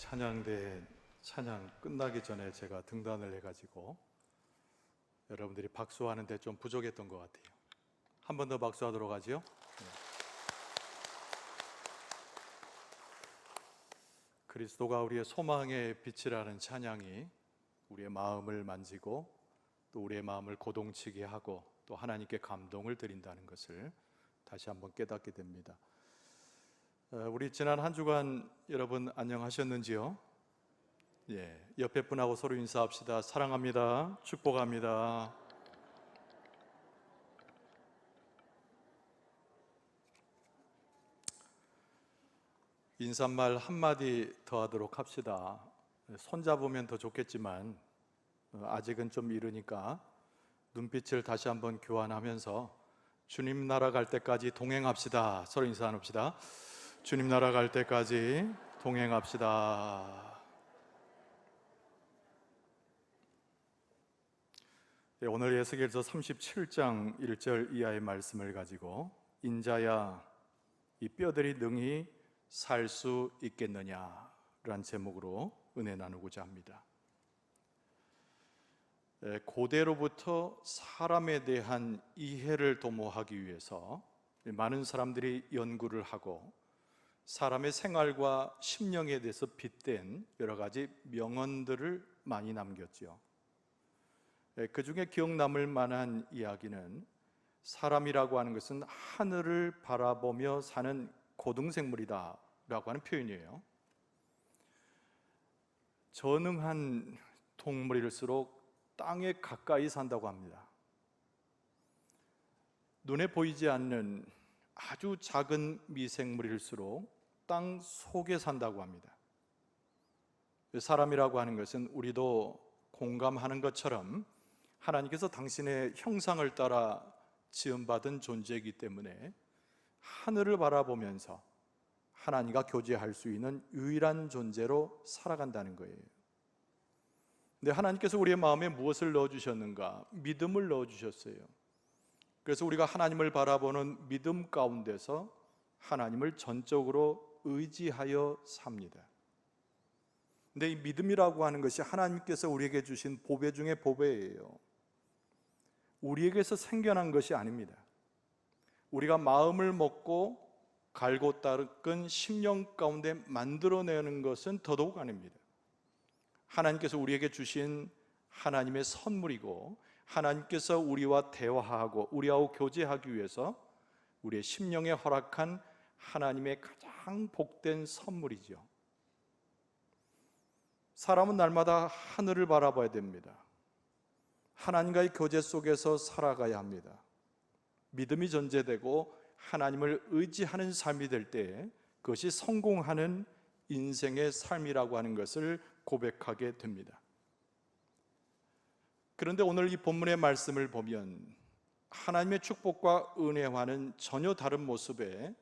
찬양대 찬양 끝나기 전에 제가 등단을 해가지고 여러분들이 박수하는데 좀 부족했던 것 같아요. 한 번 더 박수하도록 하죠. 그리스도가 우리의 소망의 빛이라는 찬양이 우리의 마음을 만지고 또 우리의 마음을 고동치게 하고 또 하나님께 감동을 드린다는 것을 다시 한번 깨닫게 됩니다. 우리 지난 한 주간 여러분 안녕하셨는지요? 옆에 분하고 서로 인사합시다. 사랑합니다. 축복합니다. 인사말 한마디 더 하도록 합시다. 손잡으면 더 좋겠지만 아직은 좀 이르니까 눈빛을 다시 한번 교환하면서 주님 나라 갈 때까지 동행합시다. 서로 인사 나눕시다. 주님 나라 갈 때까지 동행합시다. 오늘 에스겔서 37장 1절 이하의 말씀을 가지고 인자야 이 뼈들이 능히 살 수 있겠느냐라는 제목으로 은혜 나누고자 합니다. 고대로부터 사람에 대한 이해를 도모하기 위해서 많은 사람들이 연구를 하고 사람의 생활과 심령에 대해서 빗댄 여러 가지 명언들을 많이 남겼죠. 그 중에 기억 남을 만한 이야기는 사람이라고 하는 것은 하늘을 바라보며 사는 고등생물이다 라고 하는 표현이에요. 전능한 동물일수록 땅에 가까이 산다고 합니다. 눈에 보이지 않는 아주 작은 미생물일수록 땅 속에 산다고 합니다. 사람이라고 하는 것은 우리도 공감하는 것처럼 하나님께서 당신의 형상을 따라 지음받은 존재이기 때문에 하늘을 바라보면서 하나님과 교제할 수 있는 유일한 존재로 살아간다는 거예요. 근데 하나님께서 우리의 마음에 무엇을 넣어주셨는가? 믿음을 넣어주셨어요. 그래서 우리가 하나님을 바라보는 믿음 가운데서 하나님을 전적으로 의지하여 삽니다. 근데 이 믿음이라고 하는 것이 하나님께서 우리에게 주신 보배 중에 보배예요. 우리에게서 생겨난 것이 아닙니다. 우리가 마음을 먹고 갈고 닦은 심령 가운데 만들어내는 것은 더더욱 아닙니다. 하나님께서 우리에게 주신 하나님의 선물이고 하나님께서 우리와 대화하고 우리하고 교제하기 위해서 우리의 심령에 허락한 하나님의 가장 복된 선물이죠. 사람은 날마다 하늘을 바라봐야 됩니다. 하나님과의 교제 속에서 살아가야 합니다. 믿음이 전제되고 하나님을 의지하는 삶이 될 때 그것이 성공하는 인생의 삶이라고 하는 것을 고백하게 됩니다. 그런데 오늘 이 본문의 말씀을 보면 하나님의 축복과 은혜와는 전혀 다른 모습에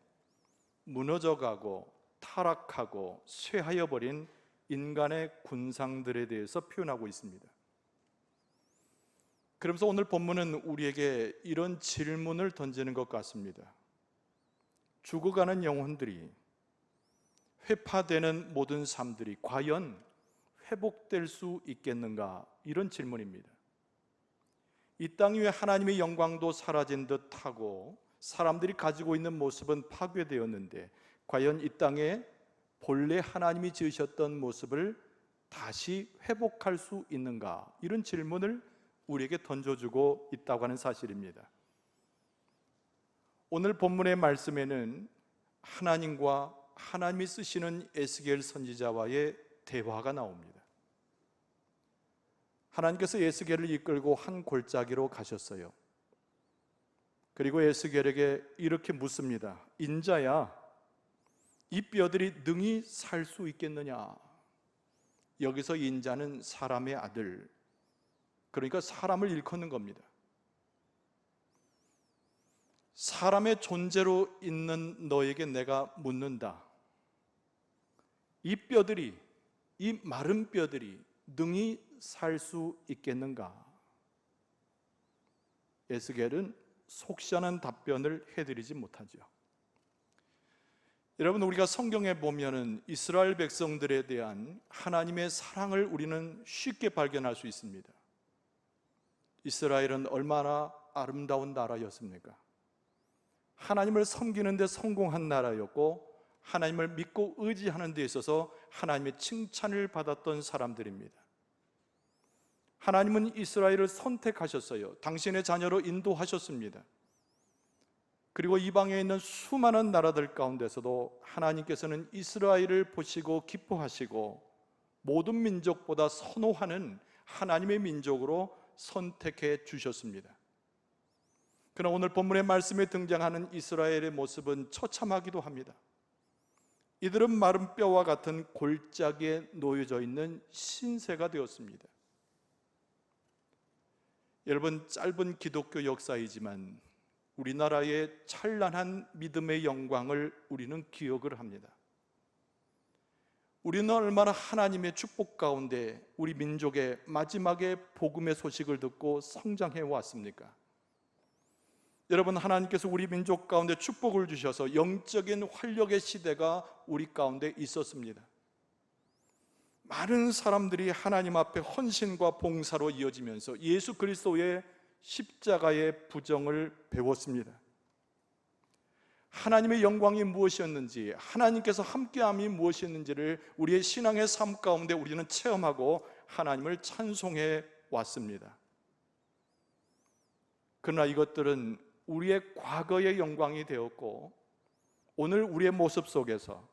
무너져가고 타락하고 쇠하여 버린 인간의 군상들에 대해서 표현하고 있습니다. 그러면서 오늘 본문은 우리에게 이런 질문을 던지는 것 같습니다. 죽어가는 영혼들이, 회파되는 모든 삶들이 과연 회복될 수 있겠는가? 이런 질문입니다. 이 땅 위에 하나님의 영광도 사라진 듯하고 사람들이 가지고 있는 모습은 파괴되었는데 과연 이 땅에 본래 하나님이 지으셨던 모습을 다시 회복할 수 있는가? 이런 질문을 우리에게 던져주고 있다고 하는 사실입니다. 오늘 본문의 말씀에는 하나님과 하나님이 쓰시는 에스겔 선지자와의 대화가 나옵니다. 하나님께서 에스겔을 이끌고 한 골짜기로 가셨어요. 그리고 에스겔에게 이렇게 묻습니다. 인자야, 이 뼈들이 능히 살 수 있겠느냐? 여기서 인자는 사람의 아들, 그러니까 사람을 일컫는 겁니다. 사람의 존재로 있는 너에게 내가 묻는다. 이 뼈들이, 이 마른 뼈들이 능히 살 수 있겠는가? 에스겔은 속 시원한 답변을 해드리지 못하죠. 여러분, 우리가 성경에 보면은 이스라엘 백성들에 대한 하나님의 사랑을 우리는 쉽게 발견할 수 있습니다. 이스라엘은 얼마나 아름다운 나라였습니까? 하나님을 섬기는 데 성공한 나라였고, 하나님을 믿고 의지하는 데 있어서 하나님의 칭찬을 받았던 사람들입니다. 하나님은 이스라엘을 선택하셨어요. 당신의 자녀로 인도하셨습니다. 그리고 이방에 있는 수많은 나라들 가운데서도 하나님께서는 이스라엘을 보시고 기뻐하시고 모든 민족보다 선호하는 하나님의 민족으로 선택해 주셨습니다. 그러나 오늘 본문의 말씀에 등장하는 이스라엘의 모습은 처참하기도 합니다. 이들은 마른 뼈와 같은 골짜기에 놓여져 있는 신세가 되었습니다. 여러분, 짧은 기독교 역사이지만 우리나라의 찬란한 믿음의 영광을 우리는 기억을 합니다. 우리는 얼마나 하나님의 축복 가운데 우리 민족의 마지막에 복음의 소식을 듣고 성장해 왔습니까? 여러분, 하나님께서 우리 민족 가운데 축복을 주셔서 영적인 활력의 시대가 우리 가운데 있었습니다. 많은 사람들이 하나님 앞에 헌신과 봉사로 이어지면서 예수 그리스도의 십자가의 부정을 배웠습니다. 하나님의 영광이 무엇이었는지, 하나님께서 함께함이 무엇이었는지를 우리의 신앙의 삶 가운데 우리는 체험하고 하나님을 찬송해 왔습니다. 그러나 이것들은 우리의 과거의 영광이 되었고, 오늘 우리의 모습 속에서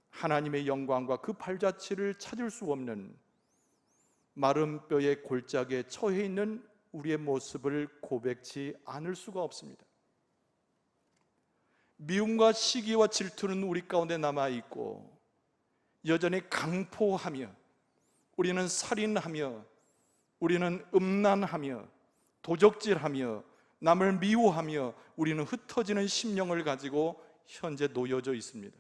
하나님의 영광과 그 발자취를 찾을 수 없는 마른 뼈의 골짜기에 처해 있는 우리의 모습을 고백치 않을 수가 없습니다. 미움과 시기와 질투는 우리 가운데 남아있고, 여전히 강포하며, 우리는 살인하며, 우리는 음란하며, 도적질하며, 남을 미워하며, 우리는 흩어지는 심령을 가지고 현재 놓여져 있습니다.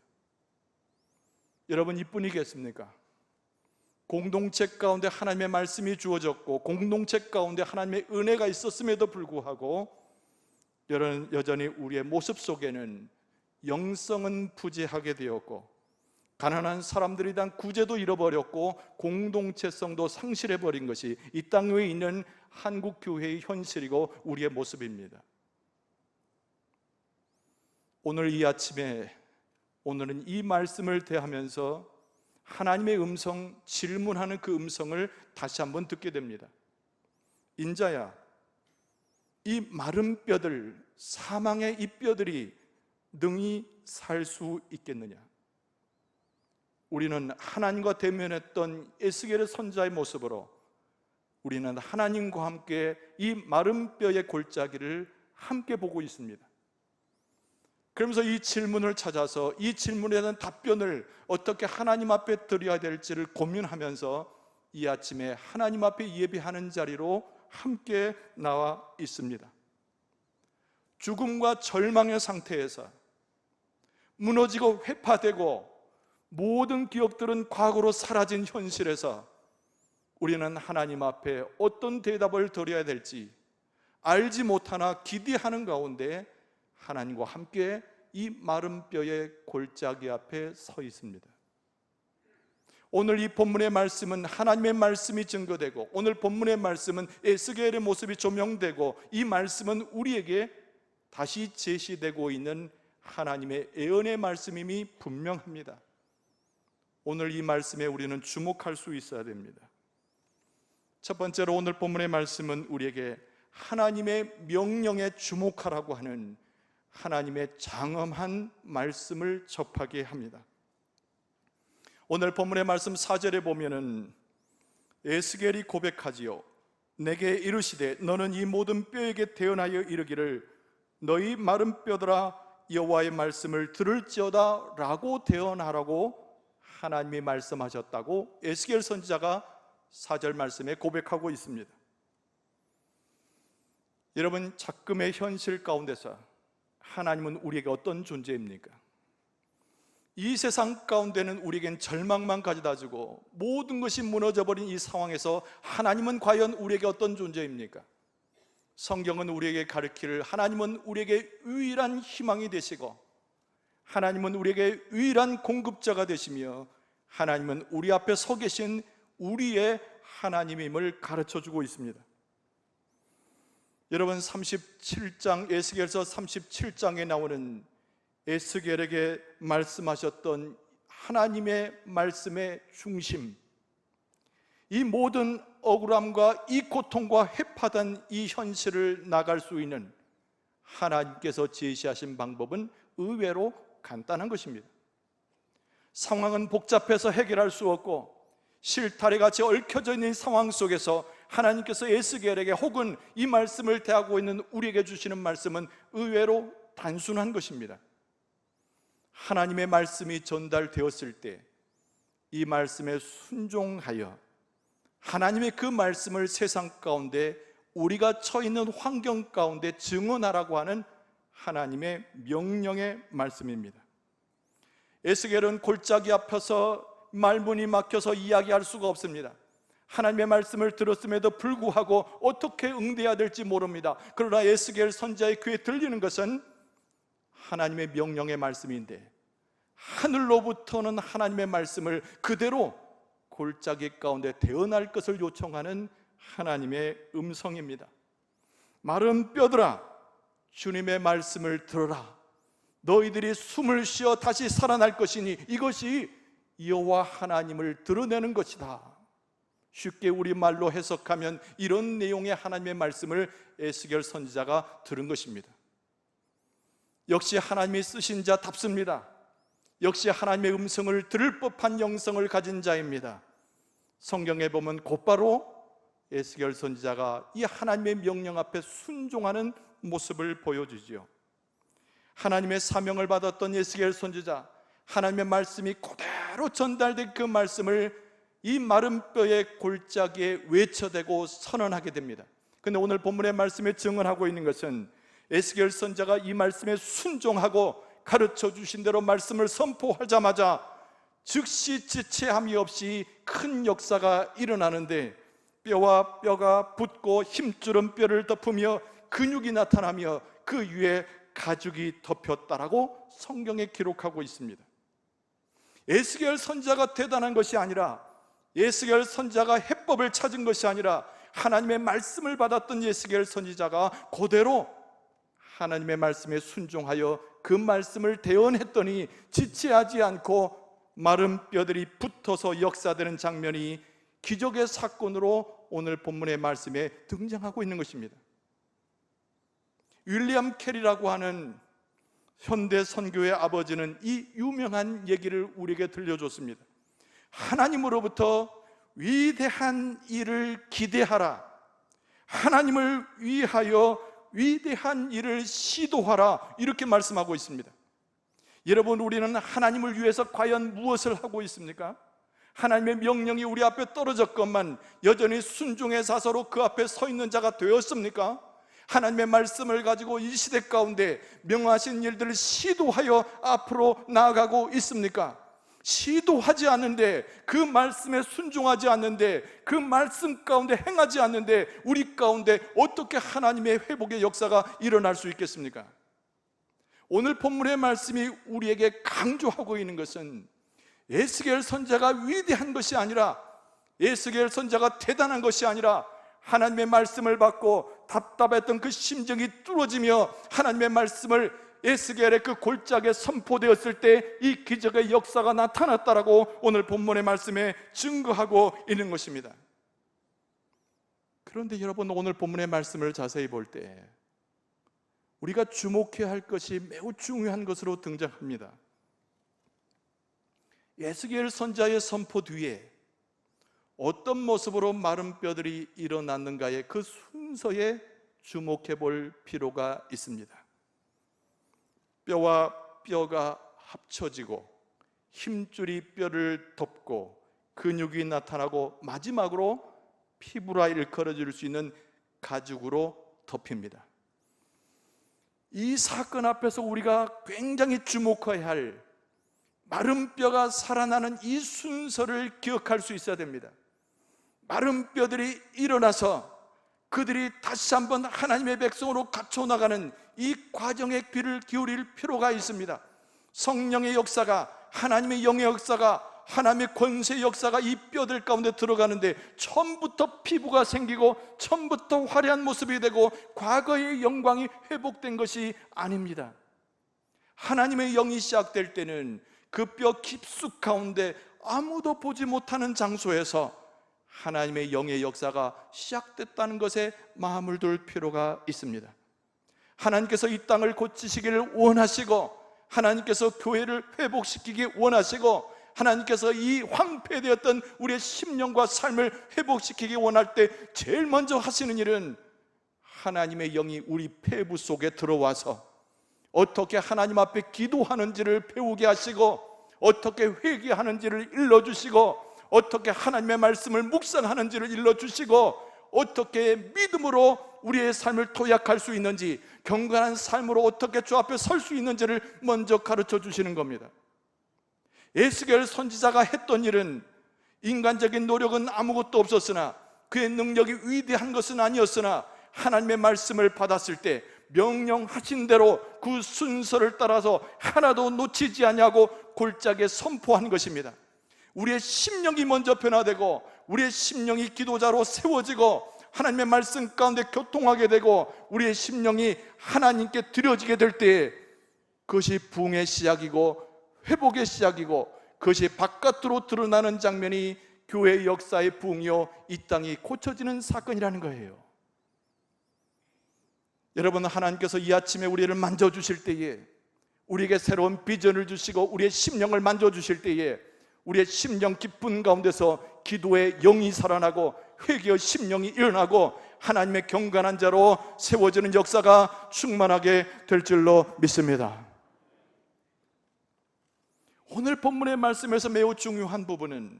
여러분, 이뿐이겠습니까? 공동체 가운데 하나님의 말씀이 주어졌고, 공동체 가운데 하나님의 은혜가 있었음에도 불구하고 여전히 우리의 모습 속에는 영성은 부재하게 되었고, 가난한 사람들에 대한 구제도 잃어버렸고, 공동체성도 상실해버린 것이 이 땅 위에 있는 한국교회의 현실이고 우리의 모습입니다. 오늘 이 아침에, 오늘은 이 말씀을 대하면서 하나님의 음성, 질문하는 그 음성을 다시 한번 듣게 됩니다. 인자야, 이 마른 뼈들, 사망의 이 뼈들이 능히 살 수 있겠느냐? 우리는 하나님과 대면했던 에스겔의 선자의 모습으로 우리는 하나님과 함께 이 마른 뼈의 골짜기를 함께 보고 있습니다. 그러면서 이 질문을 찾아서 이 질문에 대한 답변을 어떻게 하나님 앞에 드려야 될지를 고민하면서 이 아침에 하나님 앞에 예배하는 자리로 함께 나와 있습니다. 죽음과 절망의 상태에서 무너지고 회파되고 모든 기억들은 과거로 사라진 현실에서 우리는 하나님 앞에 어떤 대답을 드려야 될지 알지 못하나 기대하는 가운데 하나님과 함께 이 마른 뼈의 골짜기 앞에 서 있습니다. 오늘 이 본문의 말씀은 하나님의 말씀이 증거되고, 오늘 본문의 말씀은 에스겔의 모습이 조명되고, 이 말씀은 우리에게 다시 제시되고 있는 하나님의 예언의 말씀임이 분명합니다. 오늘 이 말씀에 우리는 주목할 수 있어야 됩니다. 첫 번째로 오늘 본문의 말씀은 우리에게 하나님의 명령에 주목하라고 하는 하나님의 장엄한 말씀을 접하게 합니다. 오늘 본문의 말씀 4절에 보면은 에스겔이 고백하지요. 내게 이르시되 너는 이 모든 뼈에게 대언하여 이르기를 너희 마른 뼈들아 여호와의 말씀을 들을지어다 라고 대언하라고 하나님이 말씀하셨다고 에스겔 선지자가 4절 말씀에 고백하고 있습니다. 여러분, 작금의 현실 가운데서 하나님은 우리에게 어떤 존재입니까? 이 세상 가운데는 우리에겐 절망만 가져다 주고 모든 것이 무너져버린 이 상황에서 하나님은 과연 우리에게 어떤 존재입니까? 성경은 우리에게 가르치를 하나님은 우리에게 유일한 희망이 되시고 하나님은 우리에게 유일한 공급자가 되시며 하나님은 우리 앞에 서 계신 우리의 하나님임을 가르쳐주고 있습니다. 여러분, 37장 에스겔서 37장에 나오는 에스겔에게 말씀하셨던 하나님의 말씀의 중심, 이 모든 억울함과 이 고통과 해파단 이 현실을 나갈 수 있는 하나님께서 제시하신 방법은 의외로 간단한 것입니다. 상황은 복잡해서 해결할 수 없고 실타래같이 얽혀져 있는 상황 속에서 하나님께서 에스겔에게 혹은 이 말씀을 대하고 있는 우리에게 주시는 말씀은 의외로 단순한 것입니다. 하나님의 말씀이 전달되었을 때 이 말씀에 순종하여 하나님의 그 말씀을 세상 가운데 우리가 처해 있는 환경 가운데 증언하라고 하는 하나님의 명령의 말씀입니다. 에스겔은 골짜기 앞에서 말문이 막혀서 이야기할 수가 없습니다. 하나님의 말씀을 들었음에도 불구하고 어떻게 응대해야 될지 모릅니다. 그러나 에스겔 선지자의 귀에 들리는 것은 하나님의 명령의 말씀인데 하늘로부터는 하나님의 말씀을 그대로 골짜기 가운데 대언할 것을 요청하는 하나님의 음성입니다. 마른 뼈들아, 주님의 말씀을 들어라. 너희들이 숨을 쉬어 다시 살아날 것이니 이것이 여호와 하나님을 드러내는 것이다. 쉽게 우리말로 해석하면 이런 내용의 하나님의 말씀을 에스겔 선지자가 들은 것입니다. 역시 하나님이 쓰신 자답습니다. 역시 하나님의 음성을 들을 법한 영성을 가진 자입니다. 성경에 보면 곧바로 에스겔 선지자가 이 하나님의 명령 앞에 순종하는 모습을 보여주지요. 하나님의 사명을 받았던 에스겔 선지자, 하나님의 말씀이 그대로 전달된 그 말씀을 이 마른 뼈의 골짜기에 외쳐대고 선언하게 됩니다. 그런데 오늘 본문의 말씀에 증언하고 있는 것은 에스겔 선지자가 이 말씀에 순종하고 가르쳐 주신 대로 말씀을 선포하자마자 즉시 지체함이 없이 큰 역사가 일어나는데 뼈와 뼈가 붙고 힘줄은 뼈를 덮으며 근육이 나타나며 그 위에 가죽이 덮였다라고 성경에 기록하고 있습니다. 에스겔 선지자가 대단한 것이 아니라, 에스겔 선지자가 해법을 찾은 것이 아니라 하나님의 말씀을 받았던 에스겔 선지자가 그대로 하나님의 말씀에 순종하여 그 말씀을 대언했더니 지체하지 않고 마른 뼈들이 붙어서 역사되는 장면이 기적의 사건으로 오늘 본문의 말씀에 등장하고 있는 것입니다. 윌리엄 캐리라고 하는 현대 선교의 아버지는 이 유명한 얘기를 우리에게 들려줬습니다. 하나님으로부터 위대한 일을 기대하라, 하나님을 위하여 위대한 일을 시도하라, 이렇게 말씀하고 있습니다. 여러분, 우리는 하나님을 위해서 과연 무엇을 하고 있습니까? 하나님의 명령이 우리 앞에 떨어졌건만 여전히 순종의 사서로 그 앞에 서 있는 자가 되었습니까? 하나님의 말씀을 가지고 이 시대 가운데 명하신 일들을 시도하여 앞으로 나아가고 있습니까? 시도하지 않는데, 그 말씀에 순종하지 않는데, 그 말씀 가운데 행하지 않는데 우리 가운데 어떻게 하나님의 회복의 역사가 일어날 수 있겠습니까? 오늘 본문의 말씀이 우리에게 강조하고 있는 것은 에스겔 선지자가 위대한 것이 아니라, 에스겔 선지자가 대단한 것이 아니라 하나님의 말씀을 받고 답답했던 그 심정이 뚫어지며 하나님의 말씀을 에스겔의 그 골짜기에 선포되었을 때 이 기적의 역사가 나타났다라고 오늘 본문의 말씀에 증거하고 있는 것입니다. 그런데 여러분, 오늘 본문의 말씀을 자세히 볼 때 우리가 주목해야 할 것이 매우 중요한 것으로 등장합니다. 에스겔 선지자의 선포 뒤에 어떤 모습으로 마른 뼈들이 일어났는가의 그 순서에 주목해 볼 필요가 있습니다. 뼈와 뼈가 합쳐지고 힘줄이 뼈를 덮고 근육이 나타나고 마지막으로 피부라 일컬어질 수 있는 가죽으로 덮입니다. 이 사건 앞에서 우리가 굉장히 주목해야 할 마른 뼈가 살아나는 이 순서를 기억할 수 있어야 됩니다. 마른 뼈들이 일어나서 그들이 다시 한번 하나님의 백성으로 갇혀 나가는 이 과정에 귀를 기울일 필요가 있습니다. 성령의 역사가, 하나님의 영의 역사가, 하나님의 권세의 역사가 이 뼈들 가운데 들어가는데 처음부터 피부가 생기고 처음부터 화려한 모습이 되고 과거의 영광이 회복된 것이 아닙니다. 하나님의 영이 시작될 때는 그 뼈 깊숙 가운데 아무도 보지 못하는 장소에서 하나님의 영의 역사가 시작됐다는 것에 마음을 둘 필요가 있습니다. 하나님께서 이 땅을 고치시기를 원하시고, 하나님께서 교회를 회복시키기 원하시고, 하나님께서 이 황폐되었던 우리의 심령과 삶을 회복시키기 원할 때 제일 먼저 하시는 일은 하나님의 영이 우리 폐부 속에 들어와서 어떻게 하나님 앞에 기도하는지를 배우게 하시고, 어떻게 회개하는지를 일러주시고, 어떻게 하나님의 말씀을 묵상하는지를 일러주시고, 어떻게 믿음으로 우리의 삶을 도약할 수 있는지, 경건한 삶으로 어떻게 주 앞에 설 수 있는지를 먼저 가르쳐 주시는 겁니다. 에스겔 선지자가 했던 일은 인간적인 노력은 아무것도 없었으나, 그의 능력이 위대한 것은 아니었으나 하나님의 말씀을 받았을 때 명령하신 대로 그 순서를 따라서 하나도 놓치지 아니하고 골짜기에 선포한 것입니다. 우리의 심령이 먼저 변화되고, 우리의 심령이 기도자로 세워지고, 하나님의 말씀 가운데 교통하게 되고, 우리의 심령이 하나님께 드려지게 될 때 그것이 부흥의 시작이고 회복의 시작이고, 그것이 바깥으로 드러나는 장면이 교회의 역사의 부흥이요, 이 땅이 고쳐지는 사건이라는 거예요. 여러분, 하나님께서 이 아침에 우리를 만져주실 때에, 우리에게 새로운 비전을 주시고 우리의 심령을 만져주실 때에 우리의 심령 깊은 가운데서 기도의 영이 살아나고 회개의 심령이 일어나고 하나님의 경건한 자로 세워지는 역사가 충만하게 될 줄로 믿습니다. 오늘 본문의 말씀에서 매우 중요한 부분은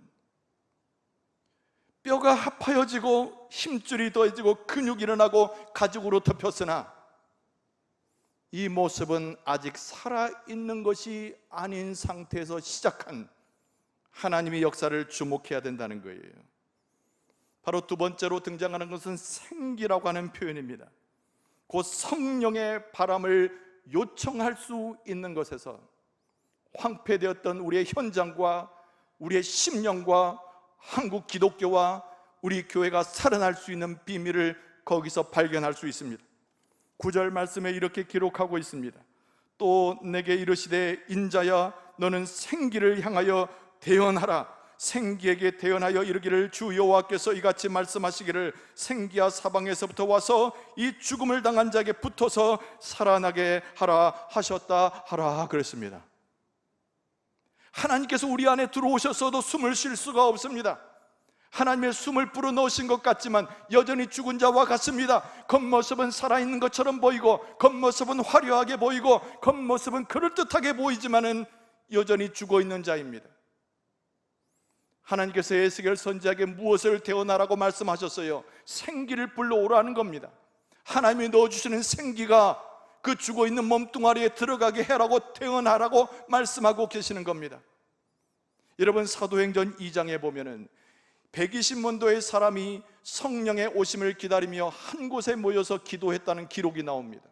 뼈가 하파여지고 힘줄이 더해지고 근육이 일어나고 가죽으로 덮였으나 이 모습은 아직 살아있는 것이 아닌 상태에서 시작한 하나님의 역사를 주목해야 된다는 거예요. 바로 두 번째로 등장하는 것은 생기라고 하는 표현입니다. 그 성령의 바람을 요청할 수 있는 것에서 황폐되었던 우리의 현장과 우리의 심령과 한국 기독교와 우리 교회가 살아날 수 있는 비밀을 거기서 발견할 수 있습니다. 9절 말씀에 이렇게 기록하고 있습니다. 또 내게 이르시되 인자야 너는 생기를 향하여 대언하라. 생기에게 대언하여 이르기를 주 여호와께서 이같이 말씀하시기를 생기야 사방에서부터 와서 이 죽음을 당한 자에게 붙어서 살아나게 하라 하셨다 하라 그랬습니다. 하나님께서 우리 안에 들어오셨어도 숨을 쉴 수가 없습니다. 하나님의 숨을 불어넣으신 것 같지만 여전히 죽은 자와 같습니다. 겉모습은 살아있는 것처럼 보이고, 겉모습은 화려하게 보이고, 겉모습은 그럴듯하게 보이지만은 여전히 죽어있는 자입니다. 하나님께서 에스겔 선지자에게 무엇을 대언하라고 말씀하셨어요? 생기를 불러오라는 겁니다. 하나님이 넣어주시는 생기가 그 죽어있는 몸뚱아리에 들어가게 해라고 대언하라고 말씀하고 계시는 겁니다. 여러분, 사도행전 2장에 보면은 120만도의 사람이 성령의 오심을 기다리며 한 곳에 모여서 기도했다는 기록이 나옵니다.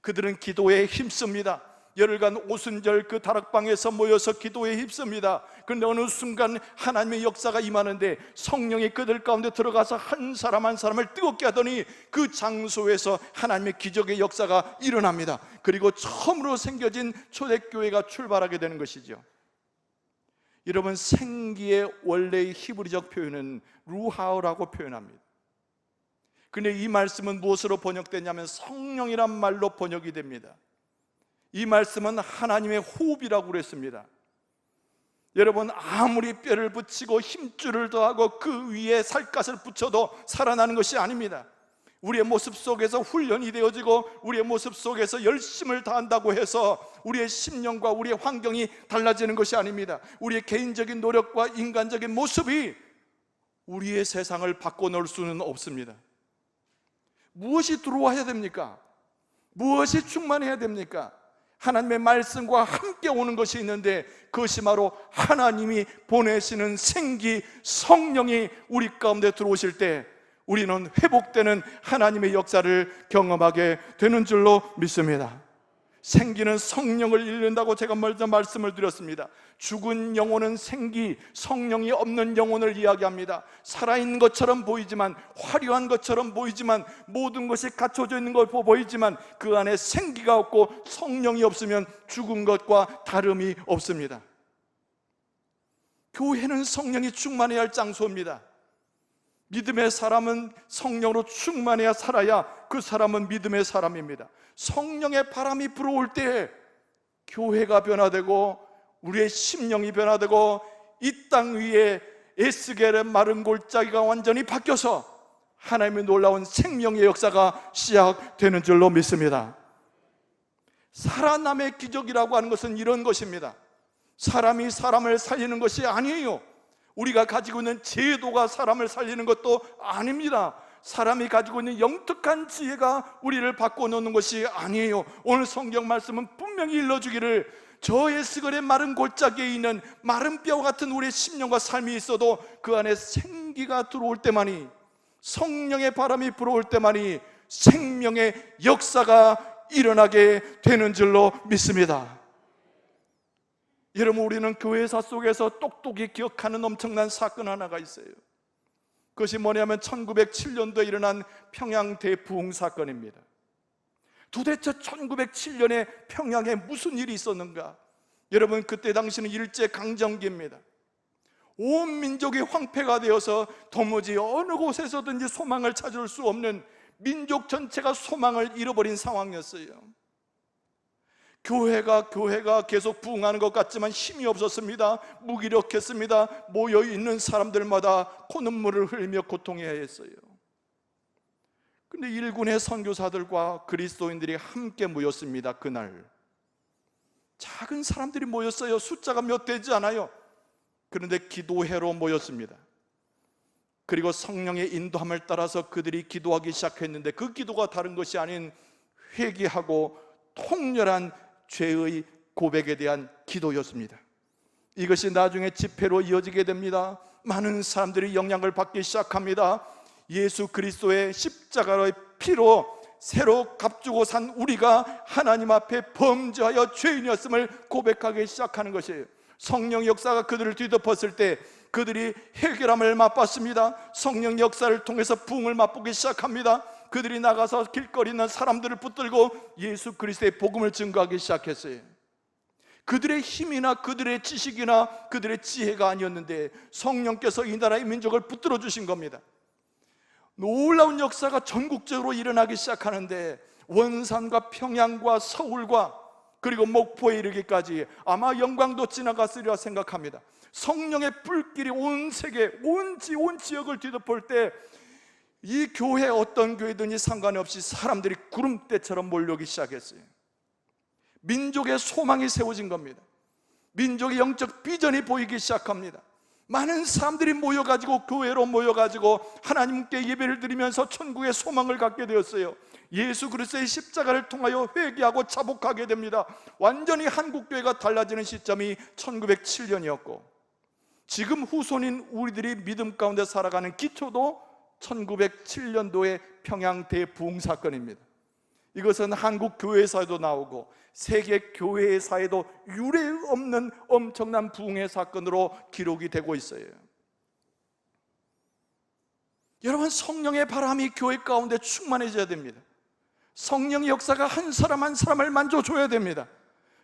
그들은 기도에 힘씁니다. 열흘간 오순절 그 다락방에서 모여서 기도에 힘씁니다. 그런데 어느 순간 하나님의 역사가 임하는데 성령이 그들 가운데 들어가서 한 사람 한 사람을 뜨겁게 하더니 그 장소에서 하나님의 기적의 역사가 일어납니다. 그리고 처음으로 생겨진 초대교회가 출발하게 되는 것이죠. 여러분, 생기의 원래의 히브리적 표현은 루하우라고 표현합니다. 그런데 이 말씀은 무엇으로 번역되냐면 성령이란 말로 번역이 됩니다. 이 말씀은 하나님의 호흡이라고 그랬습니다. 여러분, 아무리 뼈를 붙이고 힘줄을 더하고 그 위에 살갗을 붙여도 살아나는 것이 아닙니다. 우리의 모습 속에서 훈련이 되어지고 우리의 모습 속에서 열심을 다한다고 해서 우리의 심령과 우리의 환경이 달라지는 것이 아닙니다. 우리의 개인적인 노력과 인간적인 모습이 우리의 세상을 바꿔놓을 수는 없습니다. 무엇이 들어와야 됩니까? 무엇이 충만해야 됩니까? 하나님의 말씀과 함께 오는 것이 있는데 그것이 바로 하나님이 보내시는 생기 성령이 우리 가운데 들어오실 때 우리는 회복되는 하나님의 역사를 경험하게 되는 줄로 믿습니다. 생기는 성령을 잃는다고 제가 먼저 말씀을 드렸습니다. 죽은 영혼은 생기, 성령이 없는 영혼을 이야기합니다. 살아있는 것처럼 보이지만, 화려한 것처럼 보이지만, 모든 것이 갖춰져 있는 것 보이지만 그 안에 생기가 없고 성령이 없으면 죽은 것과 다름이 없습니다. 교회는 성령이 충만해야 할 장소입니다. 믿음의 사람은 성령으로 충만해야 살아야 그 사람은 믿음의 사람입니다. 성령의 바람이 불어올 때 교회가 변화되고 우리의 심령이 변화되고 이 땅 위에 에스겔의 마른 골짜기가 완전히 바뀌어서 하나님의 놀라운 생명의 역사가 시작되는 줄로 믿습니다. 살아남의 기적이라고 하는 것은 이런 것입니다. 사람이 사람을 살리는 것이 아니에요. 우리가 가지고 있는 제도가 사람을 살리는 것도 아닙니다. 사람이 가지고 있는 영특한 지혜가 우리를 바꿔놓는 것이 아니에요. 오늘 성경 말씀은 분명히 일러주기를, 저 에스겔의 마른 골짜기에 있는 마른 뼈 같은 우리의 심령과 삶이 있어도 그 안에 생기가 들어올 때만이, 성령의 바람이 불어올 때만이 생명의 역사가 일어나게 되는 줄로 믿습니다. 여러분, 우리는 교회사 속에서 똑똑히 기억하는 엄청난 사건 하나가 있어요. 그것이 뭐냐면 1907년도에 일어난 평양 대부흥 사건입니다. 도대체 1907년에 평양에 무슨 일이 있었는가? 여러분, 그때 당시는 일제강점기입니다. 온 민족이 황폐가 되어서 도무지 어느 곳에서든지 소망을 찾을 수 없는, 민족 전체가 소망을 잃어버린 상황이었어요. 교회가 계속 부흥하는 것 같지만 힘이 없었습니다. 무기력했습니다. 모여있는 사람들마다 코눈물을 흘리며 고통해야 했어요. 근데 일군의 선교사들과 그리스도인들이 함께 모였습니다. 그날 작은 사람들이 모였어요. 숫자가 몇 되지 않아요. 그런데 기도회로 모였습니다. 그리고 성령의 인도함을 따라서 그들이 기도하기 시작했는데, 그 기도가 다른 것이 아닌 회개하고 통렬한 죄의 고백에 대한 기도였습니다. 이것이 나중에 집회로 이어지게 됩니다. 많은 사람들이 영향을 받기 시작합니다. 예수 그리스도의 십자가의 피로 새로 값주고 산 우리가 하나님 앞에 범죄하여 죄인이었음을 고백하기 시작하는 것이에요. 성령 역사가 그들을 뒤덮었을 때 그들이 해결함을 맛봤습니다. 성령 역사를 통해서 부흥을 맛보기 시작합니다. 그들이 나가서 길거리 있는 사람들을 붙들고 예수 그리스도의 복음을 증거하기 시작했어요. 그들의 힘이나 그들의 지식이나 그들의 지혜가 아니었는데 성령께서 이 나라의 민족을 붙들어 주신 겁니다. 놀라운 역사가 전국적으로 일어나기 시작하는데, 원산과 평양과 서울과 그리고 목포에 이르기까지 아마 영광도 지나갔으리라 생각합니다. 성령의 불길이 온 세계, 온 지역을 뒤덮을 때 이 교회, 어떤 교회든지 상관없이 사람들이 구름대처럼 몰려오기 시작했어요. 민족의 소망이 세워진 겁니다. 민족의 영적 비전이 보이기 시작합니다. 많은 사람들이 모여가지고, 교회로 모여가지고 하나님께 예배를 드리면서 천국의 소망을 갖게 되었어요. 예수 그리스도의 십자가를 통하여 회개하고 자복하게 됩니다. 완전히 한국교회가 달라지는 시점이 1907년이었고 지금 후손인 우리들이 믿음 가운데 살아가는 기초도 1907년도의 평양 대부흥 사건입니다. 이것은 한국 교회사에도 나오고 세계 교회사에도 유례 없는 엄청난 부흥의 사건으로 기록이 되고 있어요. 여러분, 성령의 바람이 교회 가운데 충만해져야 됩니다. 성령의 역사가 한 사람 한 사람을 만져줘야 됩니다.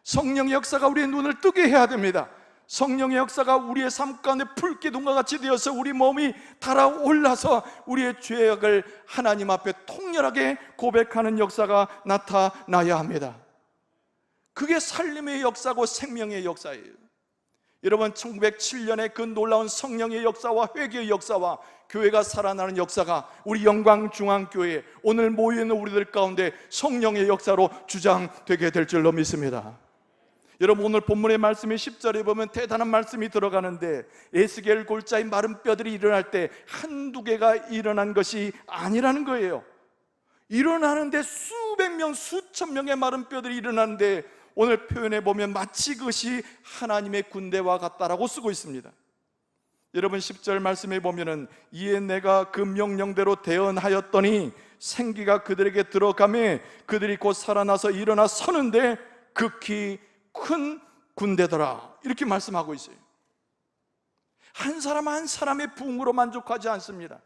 성령의 역사가 우리의 눈을 뜨게 해야 됩니다. 성령의 역사가 우리의 삶 가운데 풀기둥과 같이 되어서 우리 몸이 달아올라서 우리의 죄악을 하나님 앞에 통렬하게 고백하는 역사가 나타나야 합니다. 그게 살림의 역사고 생명의 역사예요. 여러분, 1907년에 그 놀라운 성령의 역사와 회개의 역사와 교회가 살아나는 역사가 우리 영광중앙교회 오늘 모여있는 우리들 가운데 성령의 역사로 주장되게 될 줄로 믿습니다. 여러분, 오늘 본문의 말씀이 10절에 보면 대단한 말씀이 들어가는데, 에스겔 골짜기 마른 뼈들이 일어날 때 한두 개가 일어난 것이 아니라는 거예요. 일어나는데 수백 명, 수천 명의 마른 뼈들이 일어나는데, 오늘 표현해 보면 마치 그것이 하나님의 군대와 같다라고 쓰고 있습니다. 여러분 10절 말씀에 보면은 이에 내가 그 명령대로 대언하였더니 생기가 그들에게 들어가매 그들이 곧 살아나서 일어나 서는데 극히 큰 군대더라, 이렇게 말씀하고 있어요. 한 사람 한 사람의 부흥으로 만족하지 않습니다.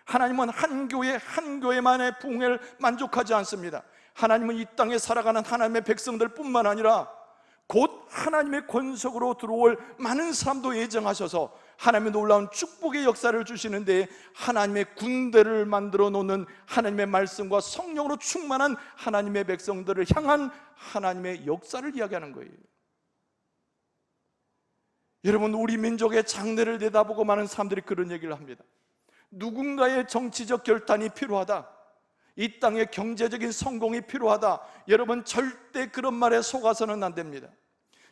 하나님은 한 교회 한 교회만의 부흥을 만족하지 않습니다. 하나님은 이 땅에 살아가는 하나님의 백성들 뿐만 아니라 곧 하나님의 권속으로 들어올 많은 사람도 예정하셔서 하나님의 놀라운 축복의 역사를 주시는데, 하나님의 군대를 만들어 놓는 하나님의 말씀과 성령으로 충만한 하나님의 백성들을 향한 하나님의 역사를 이야기하는 거예요. 여러분, 우리 민족의 장래를 내다보고 많은 사람들이 그런 얘기를 합니다. 누군가의 정치적 결단이 필요하다, 이 땅의 경제적인 성공이 필요하다. 여러분, 절대 그런 말에 속아서는 안 됩니다.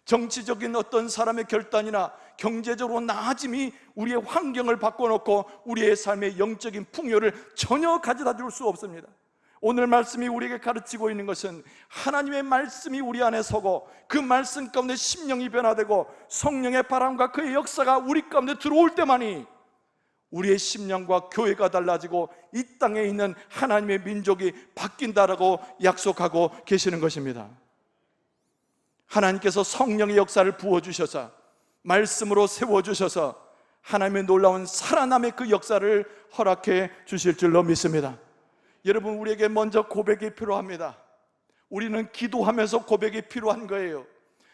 정치적인 어떤 사람의 결단이나 경제적으로 나아짐이 우리의 환경을 바꿔놓고 우리의 삶의 영적인 풍요를 전혀 가져다 줄 수 없습니다. 오늘 말씀이 우리에게 가르치고 있는 것은 하나님의 말씀이 우리 안에 서고 그 말씀 가운데 심령이 변화되고 성령의 바람과 그의 역사가 우리 가운데 들어올 때만이 우리의 심령과 교회가 달라지고 이 땅에 있는 하나님의 민족이 바뀐다라고 약속하고 계시는 것입니다. 하나님께서 성령의 역사를 부어주셔서 말씀으로 세워주셔서 하나님의 놀라운 살아남의 그 역사를 허락해 주실 줄로 믿습니다. 여러분, 우리에게 먼저 고백이 필요합니다. 우리는 기도하면서 고백이 필요한 거예요.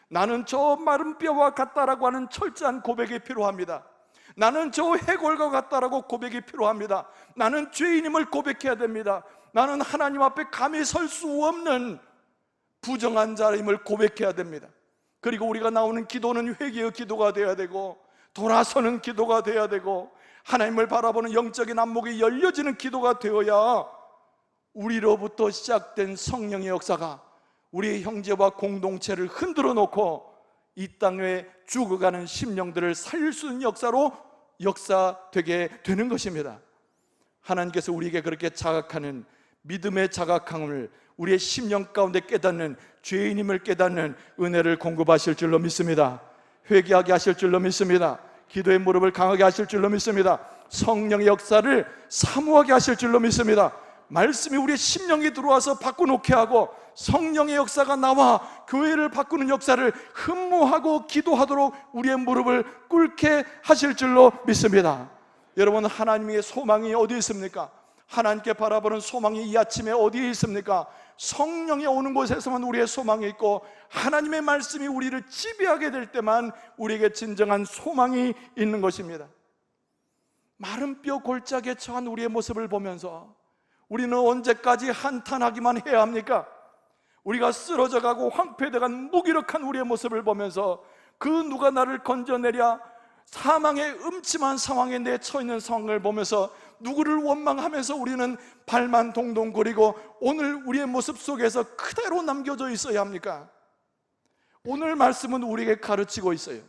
나는 저 마른 뼈와 같다라고 하는 철저한 고백이 필요합니다. 나는 저 해골과 같다라고 고백이 필요합니다. 나는 죄인임을 고백해야 됩니다. 나는 하나님 앞에 감히 설 수 없는 부정한 자임을 고백해야 됩니다. 그리고 우리가 나오는 기도는 회개의 기도가 되어야 되고 돌아서는 기도가 되어야 되고 하나님을 바라보는 영적인 안목이 열려지는 기도가 되어야 우리로부터 시작된 성령의 역사가 우리의 형제와 공동체를 흔들어 놓고 이 땅에 죽어가는 심령들을 살릴 수 있는 역사로 역사되게 되는 것입니다. 하나님께서 우리에게 그렇게 자각하는 믿음의 자각함을 우리의 심령 가운데 깨닫는, 죄인임을 깨닫는 은혜를 공급하실 줄로 믿습니다. 회개하게 하실 줄로 믿습니다. 기도의 무릎을 강하게 하실 줄로 믿습니다. 성령의 역사를 사모하게 하실 줄로 믿습니다. 말씀이 우리의 심령에 들어와서 바꿔놓게 하고 성령의 역사가 나와 교회를 바꾸는 역사를 흠모하고 기도하도록 우리의 무릎을 꿇게 하실 줄로 믿습니다. 여러분, 하나님의 소망이 어디 있습니까? 하나님께 바라보는 소망이 이 아침에 어디에 있습니까? 성령이 오는 곳에서만 우리의 소망이 있고 하나님의 말씀이 우리를 지배하게 될 때만 우리에게 진정한 소망이 있는 것입니다. 마른 뼈 골짜기에 처한 우리의 모습을 보면서 우리는 언제까지 한탄하기만 해야 합니까? 우리가 쓰러져 가고 황폐되간 무기력한 우리의 모습을 보면서 그 누가 나를 건져내랴, 사망의 음침한 상황에 내 처있는 상황을 보면서 누구를 원망하면서 우리는 발만 동동거리고 오늘 우리의 모습 속에서 그대로 남겨져 있어야 합니까? 오늘 말씀은 우리에게 가르치고 있어요.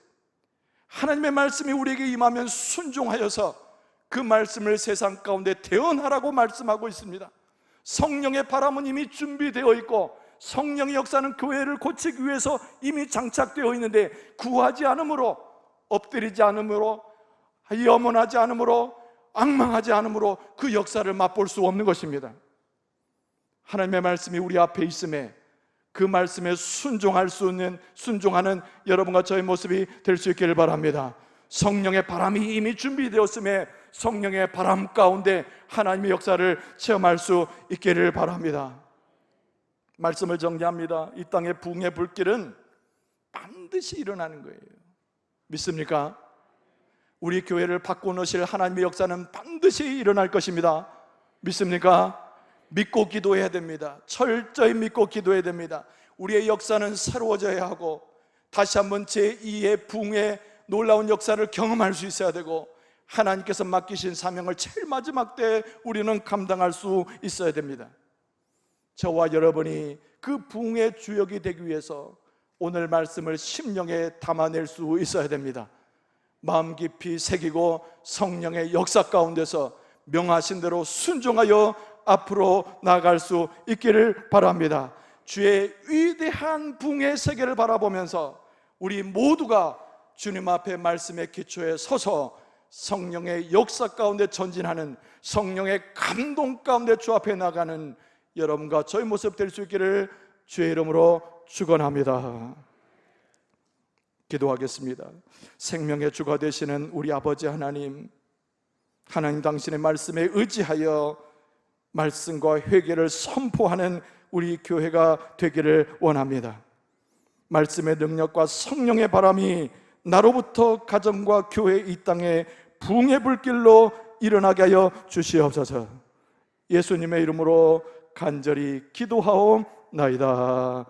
하나님의 말씀이 우리에게 임하면 순종하여서 그 말씀을 세상 가운데 대언하라고 말씀하고 있습니다. 성령의 바람은 이미 준비되어 있고 성령의 역사는 교회를 고치기 위해서 이미 장착되어 있는데 구하지 않으므로, 엎드리지 않으므로, 염원하지 않으므로, 앙망하지 않으므로 그 역사를 맛볼 수 없는 것입니다. 하나님의 말씀이 우리 앞에 있음에 그 말씀에 순종할 수 있는, 순종하는 여러분과 저의 모습이 될 수 있기를 바랍니다. 성령의 바람이 이미 준비되었음에 성령의 바람 가운데 하나님의 역사를 체험할 수 있기를 바랍니다. 말씀을 정리합니다. 이 땅의 부흥의 불길은 반드시 일어나는 거예요. 믿습니까? 우리 교회를 바꿔놓으실 하나님의 역사는 반드시 일어날 것입니다. 믿습니까? 믿고 기도해야 됩니다. 철저히 믿고 기도해야 됩니다. 우리의 역사는 새로워져야 하고 다시 한번 제2의 부흥의 놀라운 역사를 경험할 수 있어야 되고 하나님께서 맡기신 사명을 제일 마지막 때에 우리는 감당할 수 있어야 됩니다. 저와 여러분이 그 부흥의 주역이 되기 위해서 오늘 말씀을 심령에 담아낼 수 있어야 됩니다. 마음 깊이 새기고 성령의 역사 가운데서 명하신 대로 순종하여 앞으로 나아갈 수 있기를 바랍니다. 주의 위대한 부흥의 세계를 바라보면서 우리 모두가 주님 앞에 말씀의 기초에 서서 성령의 역사 가운데 전진하는, 성령의 감동 가운데 주 앞에 나가는 여러분과 저의 모습 될 수 있기를 주의 이름으로 축원합니다. 기도하겠습니다. 생명의 주가 되시는 우리 아버지 하나님, 하나님 당신의 말씀에 의지하여 말씀과 회개를 선포하는 우리 교회가 되기를 원합니다. 말씀의 능력과 성령의 바람이 나로부터 가정과 교회 이 땅에 부흥의 불길로 일어나게 하여 주시옵소서. 예수님의 이름으로 간절히 기도하옵나이다.